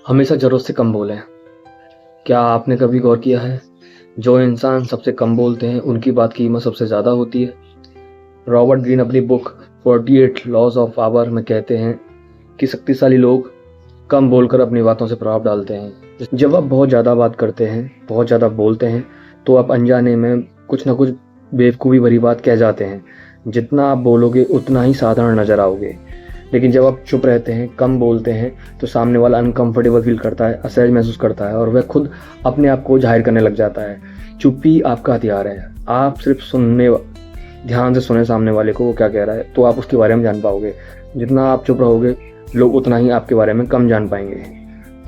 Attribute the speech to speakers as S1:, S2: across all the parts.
S1: हमेशा ज़रूरत से कम बोलें। क्या आपने कभी गौर किया है, जो इंसान सबसे कम बोलते हैं उनकी बात की कीमत सबसे ज़्यादा होती है। रॉबर्ट ग्रीन अपनी बुक 48 लॉज ऑफ पावर में कहते हैं कि शक्तिशाली लोग कम बोलकर अपनी बातों से प्रभाव डालते हैं। जब आप बहुत ज़्यादा बात करते हैं, बहुत ज़्यादा बोलते हैं, तो आप अनजाने में कुछ ना कुछ बेवकूफ़ी भरी बात कह जाते हैं। जितना आप बोलोगे उतना ही साधारण नजर आओगे। लेकिन जब आप चुप रहते हैं, कम बोलते हैं, तो सामने वाला अनकंफर्टेबल फील करता है, असहज महसूस करता है और वह खुद अपने आप को जाहिर करने लग जाता है। चुप्पी आपका हथियार है। आप सिर्फ ध्यान से सुने सामने वाले को वो क्या कह रहा है, तो आप उसके बारे में जान पाओगे। जितना आप चुप रहोगे, लोग उतना ही आपके बारे में कम जान पाएंगे।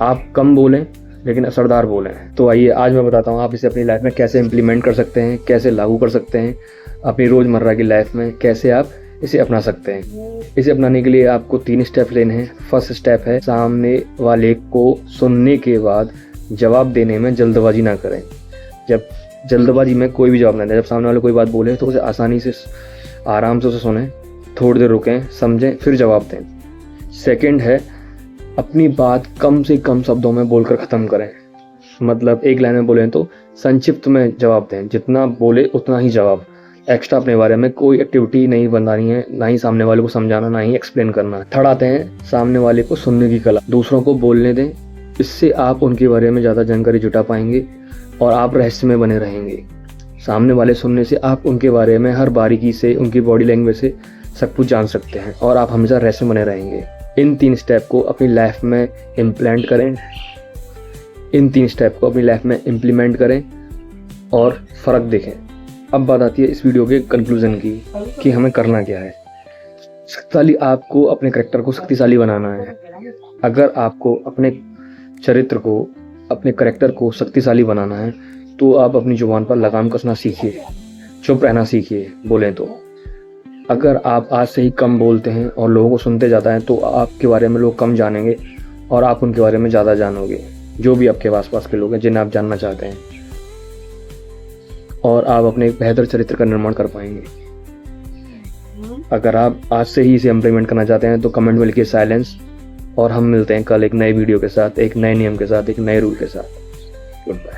S1: आप कम बोलें लेकिन असरदार बोलें। तो आइए आज मैं बताता हूँ आप इसे अपनी लाइफ में कैसे इम्प्लीमेंट कर सकते हैं, कैसे लागू कर सकते हैं अपनी रोज़मर्रा की लाइफ में, कैसे आप इसे अपना सकते हैं। इसे अपनाने के लिए आपको 3 स्टेप लेने हैं। फर्स्ट स्टेप है, सामने वाले को सुनने के बाद जवाब देने में जल्दबाजी ना करें। जब जल्दबाजी में कोई भी जवाब ना दें, जब सामने वाले कोई बात बोले तो उसे आसानी से आराम से उसे सुनें, थोड़ी देर रुकें, समझें, फिर जवाब दें। सेकंड है, अपनी बात कम से कम शब्दों में बोलकर ख़त्म करें। मतलब एक लाइन में बोलें तो संक्षिप्त में जवाब दें, जितना बोले उतना ही जवाब। एक्स्ट्रा अपने बारे में कोई एक्टिविटी नहीं बनानी है, ना ही सामने वाले को समझाना, ना ही एक्सप्लेन करना। थर्ड आते हैं सामने वाले को सुनने की कला। दूसरों को बोलने दें, इससे आप उनके बारे में ज़्यादा जानकारी जुटा पाएंगे और आप रहस्य में बने रहेंगे। सामने वाले सुनने से आप उनके बारे में हर बारीकी से, उनकी बॉडी लैंग्वेज से सब कुछ जान सकते हैं और आप हमेशा रहस्य में बने रहेंगे। इन 3 स्टेप को अपनी लाइफ में इम्प्लीमेंट करें और फ़र्क देखें। अब बात आती है इस वीडियो के कंक्लूजन की कि हमें करना क्या है। शक्तिशाली आपको अपने करैक्टर को शक्तिशाली बनाना है। अगर आपको अपने चरित्र को, अपने करैक्टर को शक्तिशाली बनाना है तो आप अपनी जुबान पर लगाम कसना सीखिए, चुप रहना सीखिए बोलें तो। अगर आप आज से ही कम बोलते हैं और लोगों को सुनते ज़्यादा हैं तो आपके बारे में लोग कम जानेंगे और आप उनके बारे में ज़्यादा जानोगे, जो भी आपके आसपास के लोग हैं जिन्हें आप जानना चाहते हैं, और आप अपने एक बेहतर चरित्र का निर्माण कर पाएंगे। अगर आप आज से ही इसे इम्प्लीमेंट करना चाहते हैं तो कमेंट में लिखिए साइलेंस, और हम मिलते हैं कल एक नए वीडियो के साथ, एक नए नियम के साथ, एक नए रूल के साथ। Good bye.